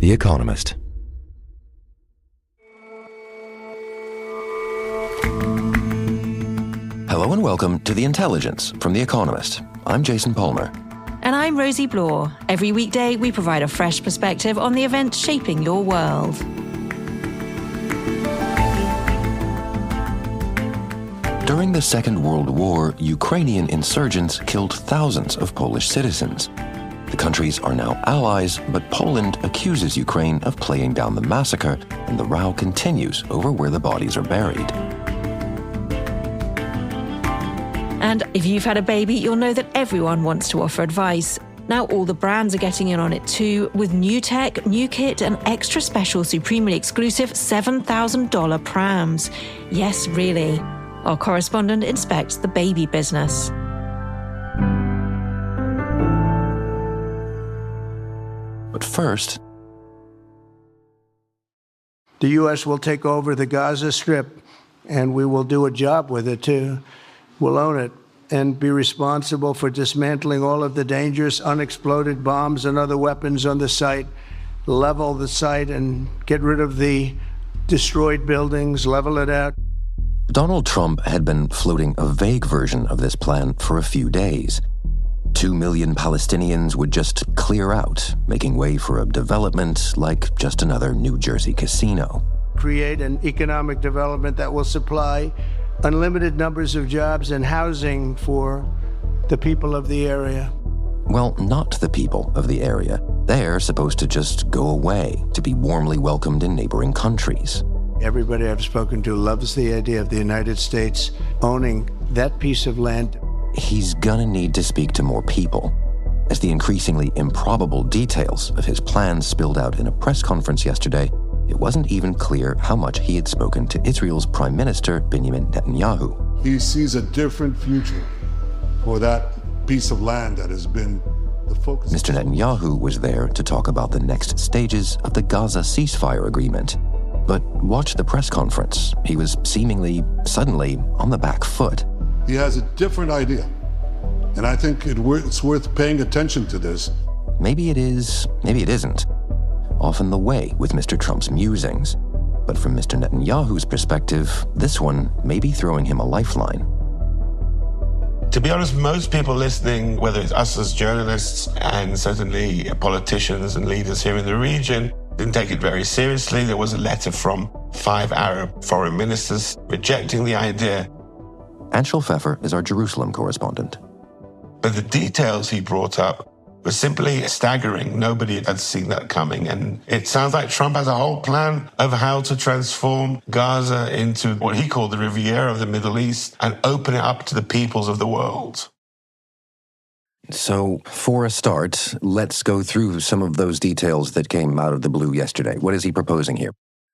The Economist. Hello and welcome to The Intelligence from The Economist. I'm Jason Palmer. And I'm Rosie Blore. Every weekday, we provide a fresh perspective on the events shaping your world. During the Second World War, Ukrainian insurgents killed thousands of Polish citizens. The countries are now allies, but Poland accuses Ukraine of playing down the massacre, and the row continues over where the bodies are buried. And if you've had a baby, you'll know that everyone wants to offer advice. Now all the brands are getting in on it too, with new tech, new kit, and extra special supremely exclusive $7,000 prams. Yes, really. Our correspondent inspects the baby business. But first, the U.S. will take over the Gaza Strip, and we will do a job with it, too. We'll own it and be responsible for dismantling all of the dangerous unexploded bombs and other weapons on the site, level the site and get rid of the destroyed buildings, level it out. Donald Trump had been floating a vague version of this plan for a few days. 2 million Palestinians would just clear out, making way for a development like just another New Jersey casino. Create an economic development that will supply unlimited numbers of jobs and housing for the people of the area. Well, not the people of the area. They're supposed to just go away, to be warmly welcomed in neighboring countries. Everybody I've spoken to loves the idea of the United States owning that piece of land. He's gonna need to speak to more people. As the increasingly improbable details of his plans spilled out in a press conference yesterday, it wasn't even clear how much he had spoken to Israel's Prime Minister, Benjamin Netanyahu. He sees a different future for that piece of land that has been the focus. Mr. Netanyahu was there to talk about the next stages of the Gaza ceasefire agreement. But watch the press conference. He was seemingly, suddenly, on the back foot. He has a different idea, and I think it's worth paying attention to this. Maybe it is, maybe it isn't. Often the way with Mr. Trump's musings. But from Mr. Netanyahu's perspective, this one may be throwing him a lifeline. To be honest, most people listening, whether it's us as journalists and certainly politicians and leaders here in the region, didn't take it very seriously. There was a letter from 5 Arab foreign ministers rejecting the idea. Anshel Pfeffer is our Jerusalem correspondent. But the details he brought up were simply staggering. Nobody had seen that coming. And it sounds like Trump has a whole plan of how to transform Gaza into what he called the Riviera of the Middle East and open it up to the peoples of the world. So, for a start, let's go through some of those details that came out of the blue yesterday. What is he proposing here?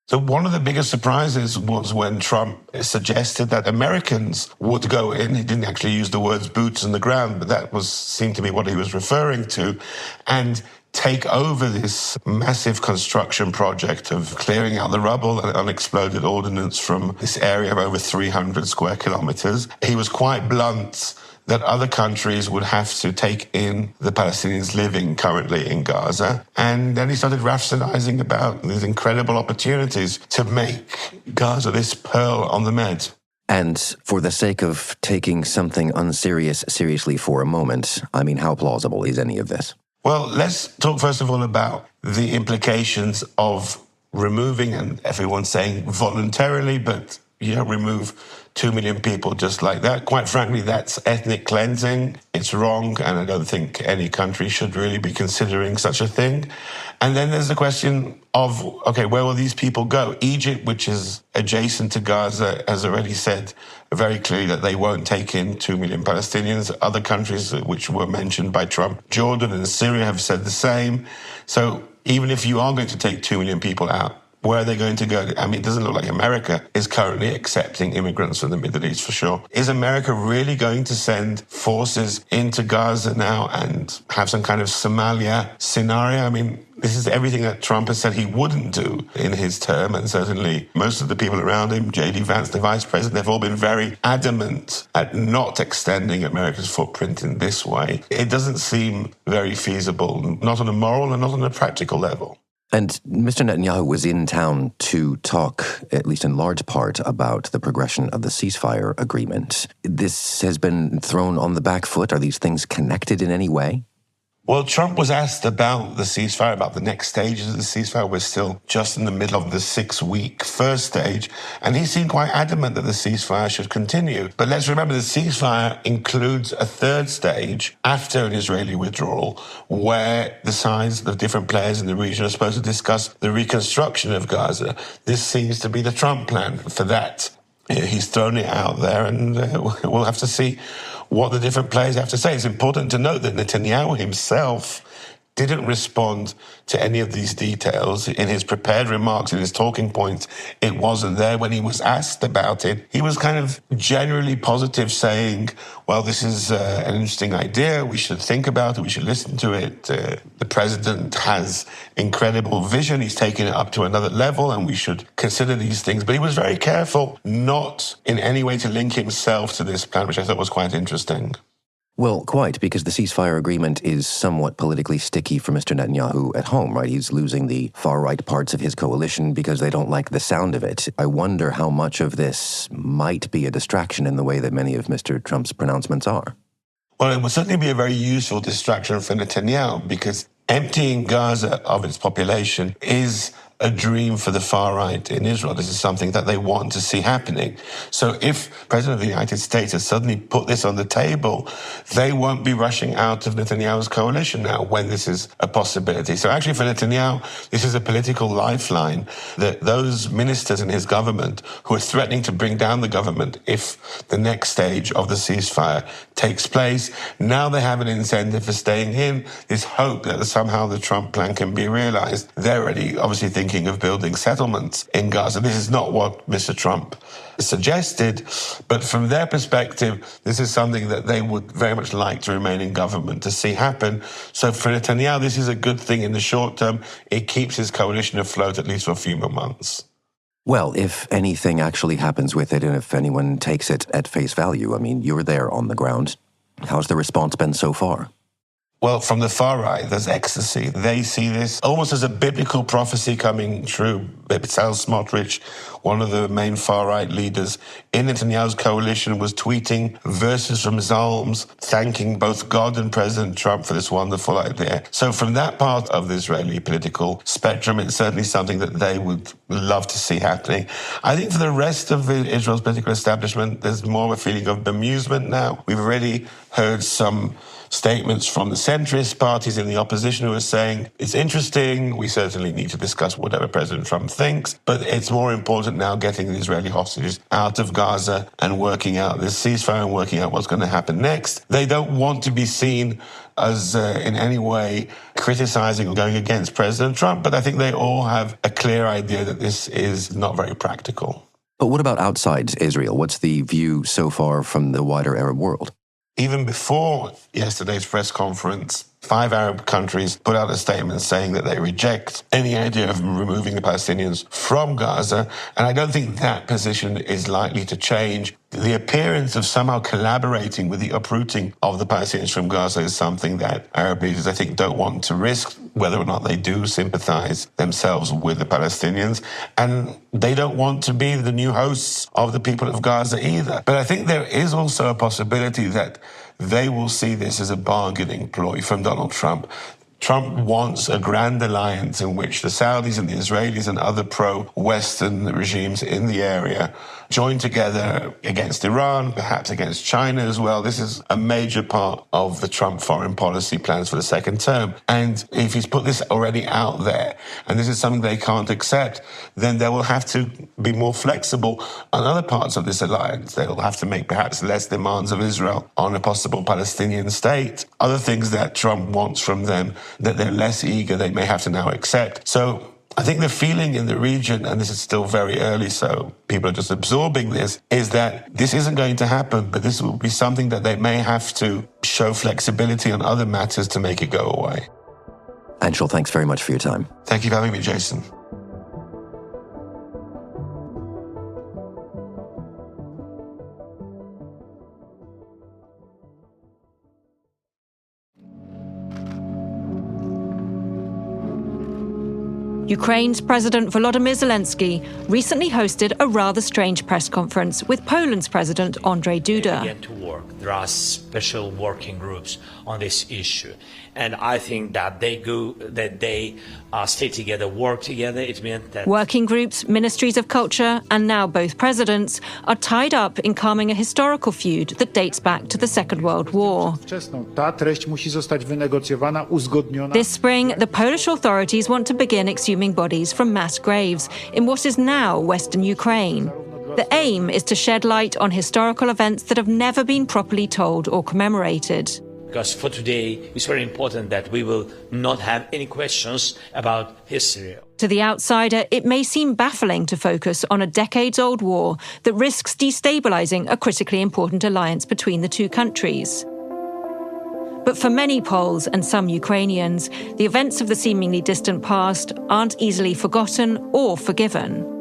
So one of the biggest surprises was when Trump suggested that Americans would go in. He didn't actually use the words boots on the ground, but that seemed to be what he was referring to, and take over this massive construction project of clearing out the rubble and unexploded ordnance from this area of over 300 square kilometers. He was quite blunt that other countries would have to take in the Palestinians living currently in Gaza. And then he started rationalizing about these incredible opportunities to make Gaza this pearl on the Med. And for the sake of taking something unserious seriously for a moment, I mean, how plausible is any of this? Well, let's talk first of all about the implications of removing, and everyone's saying voluntarily, but you don't remove 2 million people just like that. Quite frankly, that's ethnic cleansing. It's wrong, and I don't think any country should really be considering such a thing. And then there's the question of, okay, where will these people go? Egypt, which is adjacent to Gaza, has already said very clearly that they won't take in 2 million Palestinians. Other countries which were mentioned by Trump, Jordan and Syria, have said the same. So even if you are going to take 2 million people out, where are they going to go? I mean, it doesn't look like America is currently accepting immigrants from the Middle East for sure. Is America really going to send forces into Gaza now and have some kind of Somalia scenario? I mean, this is everything that Trump has said he wouldn't do in his term, and certainly most of the people around him, J.D. Vance, the vice president, they've all been very adamant at not extending America's footprint in this way. It doesn't seem very feasible, not on a moral and not on a practical level. And Mr. Netanyahu was in town to talk, at least in large part, about the progression of the ceasefire agreement. This has been thrown on the back foot. Are these things connected in any way? Well, Trump was asked about the ceasefire, about the next stages of the ceasefire. We're still just in the middle of the 6-week first stage, and he seemed quite adamant that the ceasefire should continue. But let's remember the ceasefire includes a third stage after an Israeli withdrawal, where the sides of different players in the region are supposed to discuss the reconstruction of Gaza. This seems to be the Trump plan for that. He's thrown it out there, and we'll have to see what the different players have to say. It's important to note that Netanyahu himself didn't respond to any of these details in his prepared remarks, in his talking points. It wasn't there. When he was asked about it, he was kind of generally positive, saying, well, this is an interesting idea. We should think about it. We should listen to it. The president has incredible vision. He's taken it up to another level, and we should consider these things. But he was very careful not in any way to link himself to this plan, which I thought was quite interesting. Well, quite, because the ceasefire agreement is somewhat politically sticky for Mr. Netanyahu at home, right? He's losing the far-right parts of his coalition because they don't like the sound of it. I wonder how much of this might be a distraction in the way that many of Mr. Trump's pronouncements are. Well, it would certainly be a very useful distraction for Netanyahu, because emptying Gaza of its population is a dream for the far right in Israel. This is something that they want to see happening. So if President of the United States has suddenly put this on the table, they won't be rushing out of Netanyahu's coalition now when this is a possibility. So actually for Netanyahu, this is a political lifeline that those ministers in his government who are threatening to bring down the government if the next stage of the ceasefire takes place, now they have an incentive for staying in, this hope that somehow the Trump plan can be realized. They're already obviously thinking of building settlements in Gaza. This is not what Mr. Trump suggested, but from their perspective, this is something that they would very much like to remain in government to see happen. So for Netanyahu, this is a good thing in the short term. It keeps his coalition afloat at least for a few more months. Well, if anything actually happens with it, and if anyone takes it at face value, I mean, you're there on the ground. How's the response been so far? Well, from the far right, there's ecstasy. They see this almost as a biblical prophecy coming true. Bezalel Smotrich, one of the main far-right leaders in Netanyahu's coalition, was tweeting verses from Psalms, thanking both God and President Trump for this wonderful idea. So from that part of the Israeli political spectrum, it's certainly something that they would love to see happening. I think for the rest of Israel's political establishment, there's more of a feeling of bemusement now. We've already heard some statements from the centrist parties in the opposition who are saying, it's interesting, we certainly need to discuss whatever President Trump thinks, but it's more important now getting the Israeli hostages out of Gaza and working out this ceasefire and working out what's going to happen next. They don't want to be seen as in any way criticizing or going against President Trump, but I think they all have a clear idea that this is not very practical. But what about outside Israel? What's the view so far from the wider Arab world? Even before yesterday's press conference, 5 Arab countries put out a statement saying that they reject any idea of removing the Palestinians from Gaza, and I don't think that position is likely to change. The appearance of somehow collaborating with the uprooting of the Palestinians from Gaza is something that Arab leaders, I think, don't want to risk, whether or not they do sympathize themselves with the Palestinians. And they don't want to be the new hosts of the people of Gaza either. But I think there is also a possibility that they will see this as a bargaining ploy from Donald Trump. Trump wants a grand alliance in which the Saudis and the Israelis and other pro-Western regimes in the area join together against Iran, perhaps against China as well. This is a major part of the Trump foreign policy plans for the second term. And if he's put this already out there, and this is something they can't accept, then they will have to be more flexible on other parts of this alliance. They'll have to make perhaps less demands of Israel on a possible Palestinian state. Other things that Trump wants from them that they're less eager, they may have to now accept. So I think the feeling in the region, and this is still very early, so people are just absorbing this, is that this isn't going to happen, but this will be something that they may have to show flexibility on other matters to make it go away. Anshul, thanks very much for your time. Thank you for having me, Jason. Ukraine's President Volodymyr Zelensky recently hosted a rather strange press conference with Poland's President Andrzej Duda. They began to work. There are special working groups on this issue, and I think that they stay together, work together. It meant that working groups, ministries of culture, and now both presidents are tied up in calming a historical feud that dates back to the Second World War. This spring, the Polish authorities want to begin exhuming bodies from mass graves in what is now Western Ukraine. The aim is to shed light on historical events that have never been properly told or commemorated. Because for today, it's very important that we will not have any questions about history. To the outsider, it may seem baffling to focus on a decades-old war that risks destabilizing a critically important alliance between the two countries. But for many Poles and some Ukrainians, the events of the seemingly distant past aren't easily forgotten or forgiven.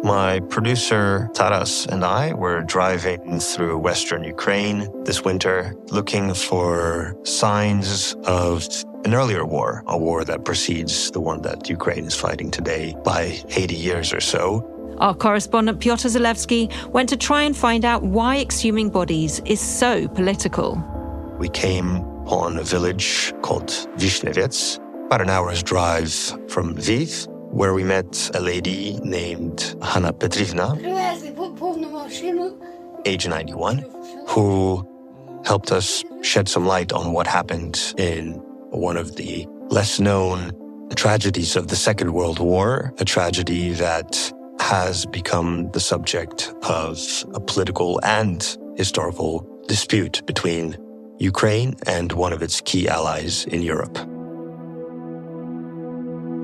My producer, Taras, and I were driving through Western Ukraine this winter, looking for signs of an earlier war, a war that precedes the one that Ukraine is fighting today by 80 years or so. Our correspondent Piotr Zalewski went to try and find out why exhuming bodies is so political. We came on a village called Vishnevets, about an hour's drive from Lviv, where we met a lady named Hanna Petrivna, age 91, who helped us shed some light on what happened in one of the less known tragedies of the Second World War, a tragedy that has become the subject of a political and historical dispute between Ukraine and one of its key allies in Europe.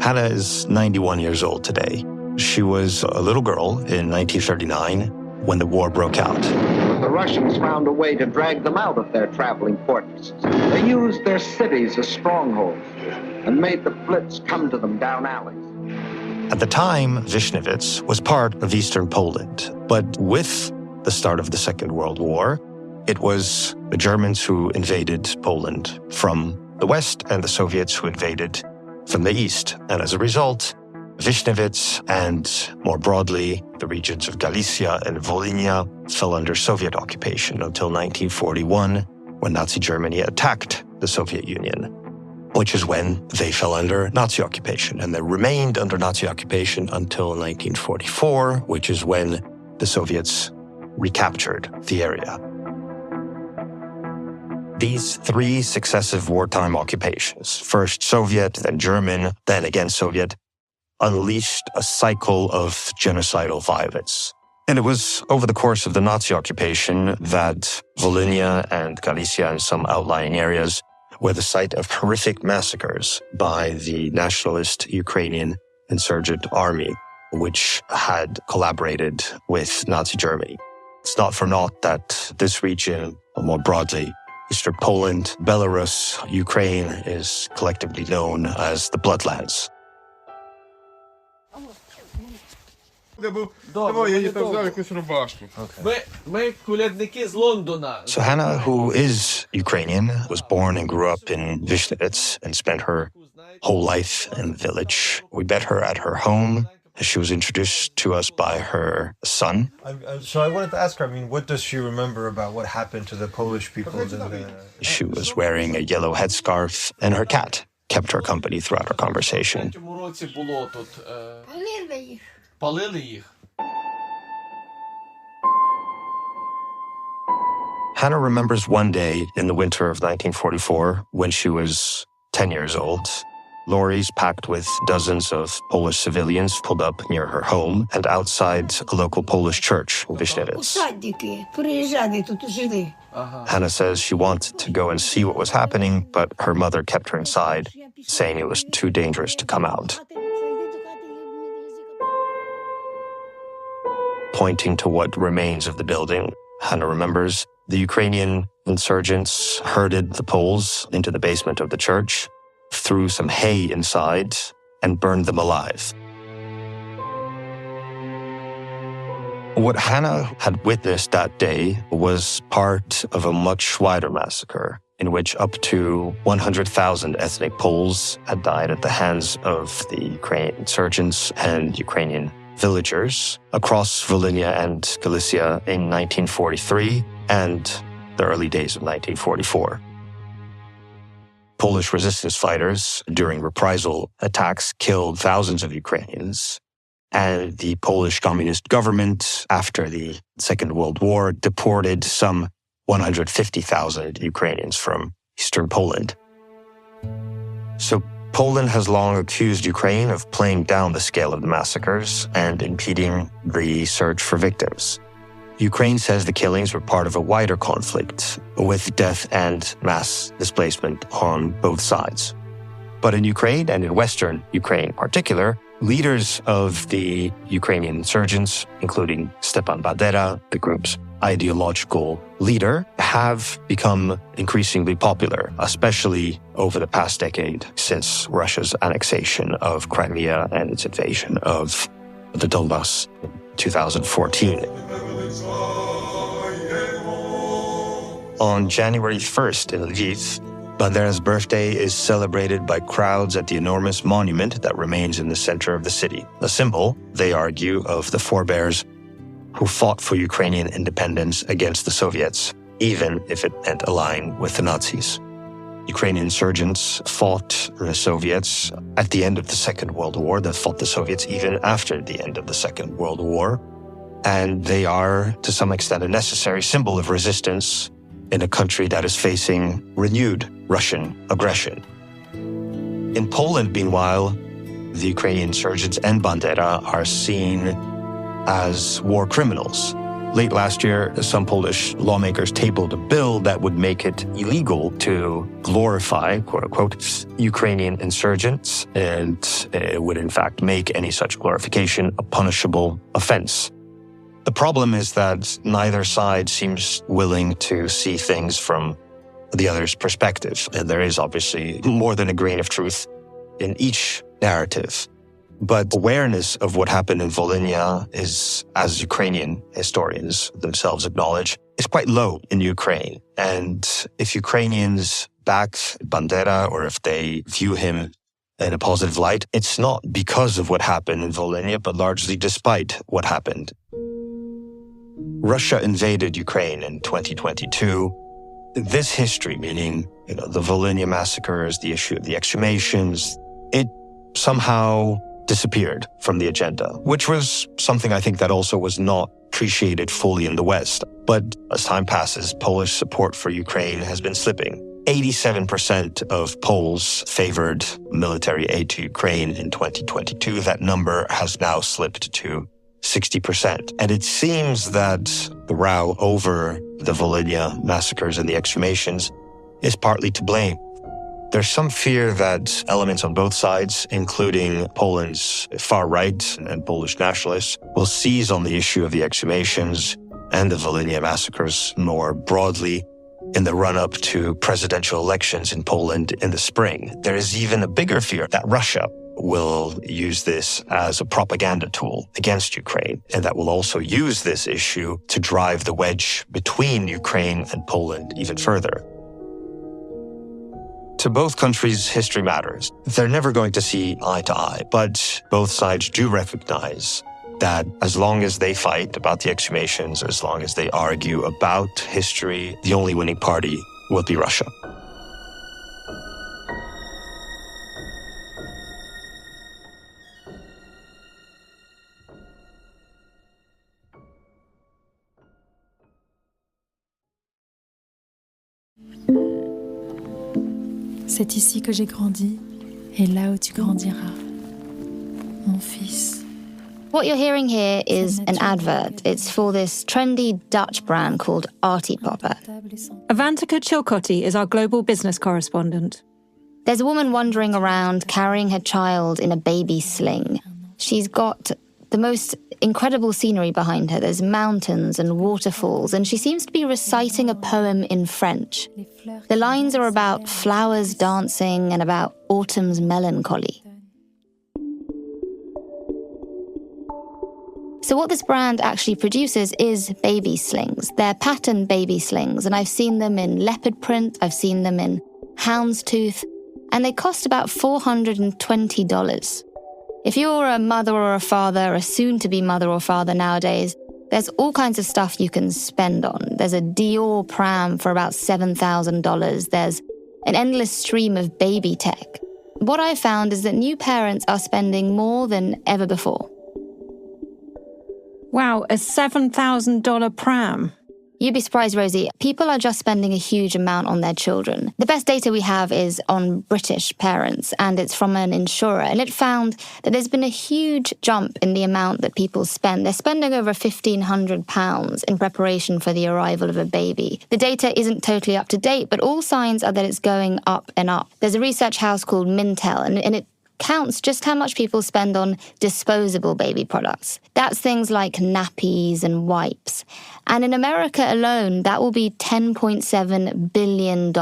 Hanna is 91 years old today. She was a little girl in 1939 when the war broke out. The Russians found a way to drag them out of their traveling fortresses. They used their cities as strongholds and made the Blitz come to them down alleys. At the time, Vishnevets was part of eastern Poland, but with the start of the Second World War, it was the Germans who invaded Poland from the west and the Soviets who invaded from the east. And as a result, Vishnevets and, more broadly, the regions of Galicia and Volhynia fell under Soviet occupation until 1941, when Nazi Germany attacked the Soviet Union, which is when they fell under Nazi occupation. And they remained under Nazi occupation until 1944, which is when the Soviets recaptured the area. These three successive wartime occupations, first Soviet, then German, then again Soviet, unleashed a cycle of genocidal violence. And it was over the course of the Nazi occupation that Volhynia and Galicia and some outlying areas were the site of horrific massacres by the nationalist Ukrainian insurgent army, which had collaborated with Nazi Germany. It's not for naught that this region, or more broadly, Eastern Poland, Belarus, Ukraine, is collectively known as the Bloodlands. So Hanna, who is Ukrainian, was born and grew up in Vishnevets and spent her whole life in the village. We met her at her home. She was introduced to us by her son. So I wanted to ask her, what does she remember about what happened to the Polish people? She was wearing a yellow headscarf, and her cat kept her company throughout our conversation. Hanna remembers one day in the winter of 1944 when she was 10 years old. Lorries packed with dozens of Polish civilians pulled up near her home and outside a local Polish church in Vishnevets. Hanna says she wanted to go and see what was happening, but her mother kept her inside, saying it was too dangerous to come out. Pointing to what remains of the building, Hanna remembers the Ukrainian insurgents herded the Poles into the basement of the church, threw some hay inside, and burned them alive. What Hanna had witnessed that day was part of a much wider massacre in which up to 100,000 ethnic Poles had died at the hands of the Ukrainian insurgents and Ukrainian villagers across Volhynia and Galicia in 1943 and the early days of 1944. Polish resistance fighters during reprisal attacks killed thousands of Ukrainians, and the Polish communist government, after the Second World War, deported some 150,000 Ukrainians from eastern Poland. So Poland has long accused Ukraine of playing down the scale of the massacres and impeding the search for victims. Ukraine says the killings were part of a wider conflict with death and mass displacement on both sides. But in Ukraine, and in Western Ukraine in particular, leaders of the Ukrainian insurgents, including Stepan Bandera, the group's ideological leader, have become increasingly popular, especially over the past decade since Russia's annexation of Crimea and its invasion of the Donbass in 2014. On January 1st in Lviv, Bandera's birthday is celebrated by crowds at the enormous monument that remains in the center of the city, a symbol, they argue, of the forebears who fought for Ukrainian independence against the Soviets, even if it meant allying with the Nazis. Ukrainian insurgents fought the Soviets at the end of the Second World War. They fought the Soviets even after the end of the Second World War. And they are, to some extent, a necessary symbol of resistance in a country that is facing renewed Russian aggression. In Poland, meanwhile, the Ukrainian insurgents and Bandera are seen as war criminals. Late last year, some Polish lawmakers tabled a bill that would make it illegal to glorify, quote-unquote, Ukrainian insurgents, and it would in fact make any such glorification a punishable offense. The problem is that neither side seems willing to see things from the other's perspective, and there is obviously more than a grain of truth in each narrative. But awareness of what happened in Volhynia is, as Ukrainian historians themselves acknowledge, is quite low in Ukraine. And if Ukrainians back Bandera, or if they view him in a positive light, it's not because of what happened in Volhynia, but largely despite what happened. Russia invaded Ukraine in 2022. This history, meaning, the Volhynia massacres, the issue of the exhumations, it somehow disappeared from the agenda, which was something I think that also was not appreciated fully in the West. But as time passes, Polish support for Ukraine has been slipping. 87% of Poles favored military aid to Ukraine in 2022. That number has now slipped to 60%. And it seems that the row over the Volhynia massacres and the exhumations is partly to blame. There's some fear that elements on both sides, including Poland's far right and Polish nationalists, will seize on the issue of the exhumations and the Volhynia massacres more broadly in the run-up to presidential elections in Poland in the spring. There is even a bigger fear that Russia will use this as a propaganda tool against Ukraine, and that will also use this issue to drive the wedge between Ukraine and Poland even further. To both countries, history matters. They're never going to see eye to eye, but both sides do recognize that as long as they fight about the exhumations, as long as they argue about history, the only winning party will be Russia. C'est ici que j'ai grandi, et là où tu grandiras, mon fils. What you're hearing here is an advert. It's for this trendy Dutch brand called Artie Popper. Avantika Chilcotti is our global business correspondent. There's a woman wandering around carrying her child in a baby sling. She's got the most incredible scenery behind her. There's mountains and waterfalls, and she seems to be reciting a poem in French. The lines are about flowers dancing and about autumn's melancholy. So what this brand actually produces is baby slings. They're patterned baby slings, and I've seen them in leopard print, I've seen them in houndstooth, and they cost about $420. If you're a mother or a father, a soon-to-be mother or father nowadays, there's all kinds of stuff you can spend on. There's a Dior pram for about $7,000. There's an endless stream of baby tech. What I found is that new parents are spending more than ever before. Wow, a $7,000 pram. You'd be surprised, Rosie. People are just spending a huge amount on their children. The best data we have is on British parents, and it's from an insurer. And it found that there's been a huge jump in the amount that people spend. They're spending over £1,500 in preparation for the arrival of a baby. The data isn't totally up to date, but all signs are that it's going up and up. There's a research house called Mintel, and it counts just how much people spend on disposable baby products. That's things like nappies and wipes. And in America alone, that will be $10.7 billion.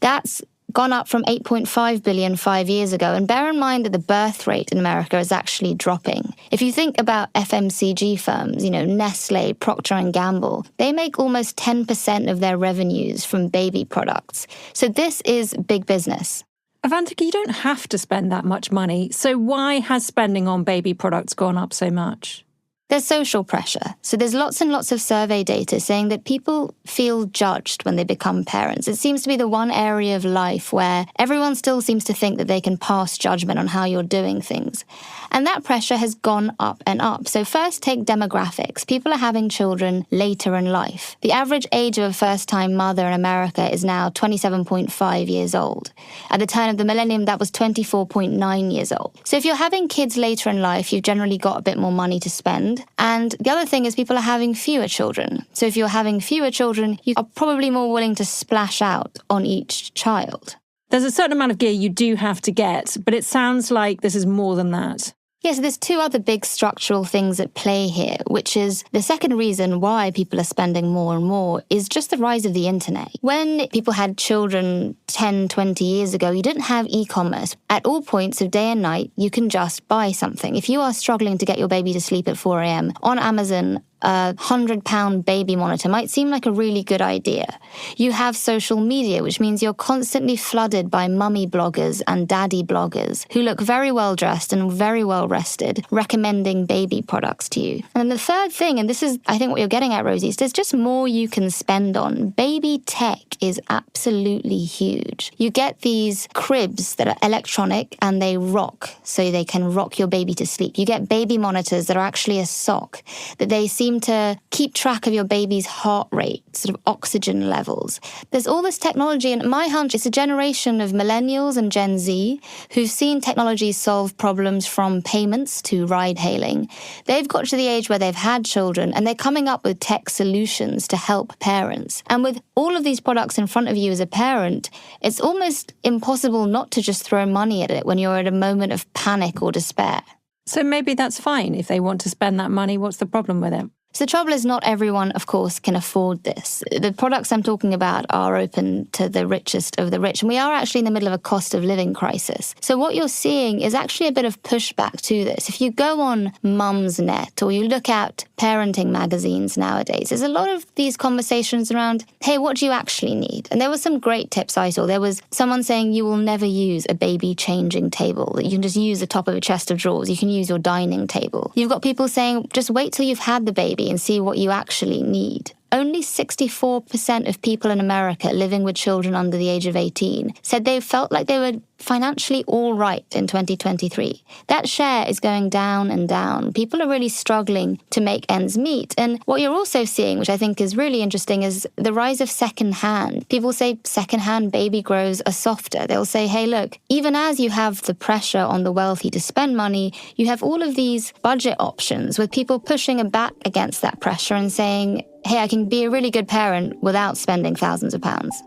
That's gone up from $8.5 billion 5 years ago. And bear in mind that the birth rate in America is actually dropping. If you think about FMCG firms, Nestle, Procter & Gamble, they make almost 10% of their revenues from baby products. So this is big business. Avantika, you don't have to spend that much money. So why has spending on baby products gone up so much? There's social pressure. So there's lots and lots of survey data saying that people feel judged when they become parents. It seems to be the one area of life where everyone still seems to think that they can pass judgment on how you're doing things. And that pressure has gone up and up. So first, take demographics. People are having children later in life. The average age of a first-time mother in America is now 27.5 years old. At the turn of the millennium, that was 24.9 years old. So if you're having kids later in life, you've generally got a bit more money to spend. And the other thing is people are having fewer children. So if you're having fewer children, you are probably more willing to splash out on each child. There's a certain amount of gear you do have to get, but it sounds like this is more than that. Yes, there's two other big structural things at play here, which is the second reason why people are spending more and more is just the rise of the internet. When people had children 10, 20 years ago, you didn't have e-commerce. At all points of day and night, you can just buy something. If you are struggling to get your baby to sleep at 4 a.m., on Amazon, a £100 baby monitor might seem like a really good idea. You have social media, which means you're constantly flooded by mummy bloggers and daddy bloggers who look very well dressed and very well rested, recommending baby products to you. And then the third thing, and this is, I think, what you're getting at, Rosie, is there's just more you can spend on. Baby tech is absolutely huge. You get these cribs that are electronic and they rock, so they can rock your baby to sleep. You get baby monitors that are actually a sock, that they seem to keep track of your baby's heart rate, sort of oxygen levels. There's all this technology, and my hunch is a generation of millennials and Gen Z who've seen technology solve problems from payments to ride-hailing. They've got to the age where they've had children, and they're coming up with tech solutions to help parents. And with all of these products in front of you as a parent, it's almost impossible not to just throw money at it when you're at a moment of panic or despair. So maybe that's fine if they want to spend that money. What's the problem with it? So the trouble is not everyone, of course, can afford this. The products I'm talking about are open to the richest of the rich, and we are actually in the middle of a cost of living crisis. So what you're seeing is actually a bit of pushback to this. If you go on Mumsnet or you look at parenting magazines nowadays, there's a lot of these conversations around, hey, what do you actually need? And there were some great tips I saw. There was someone saying you will never use a baby changing table, that you can just use the top of a chest of drawers. You can use your dining table. You've got people saying, just wait till you've had the baby and see what you actually need. Only 64% of people in America living with children under the age of 18 said they felt like they were financially all right in 2023. That share is going down and down. People are really struggling to make ends meet. And what you're also seeing, which I think is really interesting, is the rise of secondhand. People say secondhand baby grows are softer. They'll say, hey, look, even as you have the pressure on the wealthy to spend money, you have all of these budget options with people pushing back against that pressure and saying, hey, I can be a really good parent without spending thousands of pounds.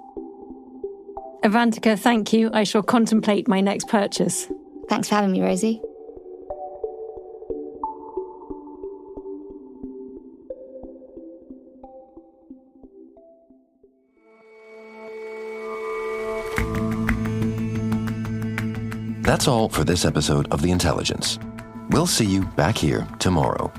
Avantika, thank you. I shall contemplate my next purchase. Thanks for having me, Rosie. That's all for this episode of The Intelligence. We'll see you back here tomorrow.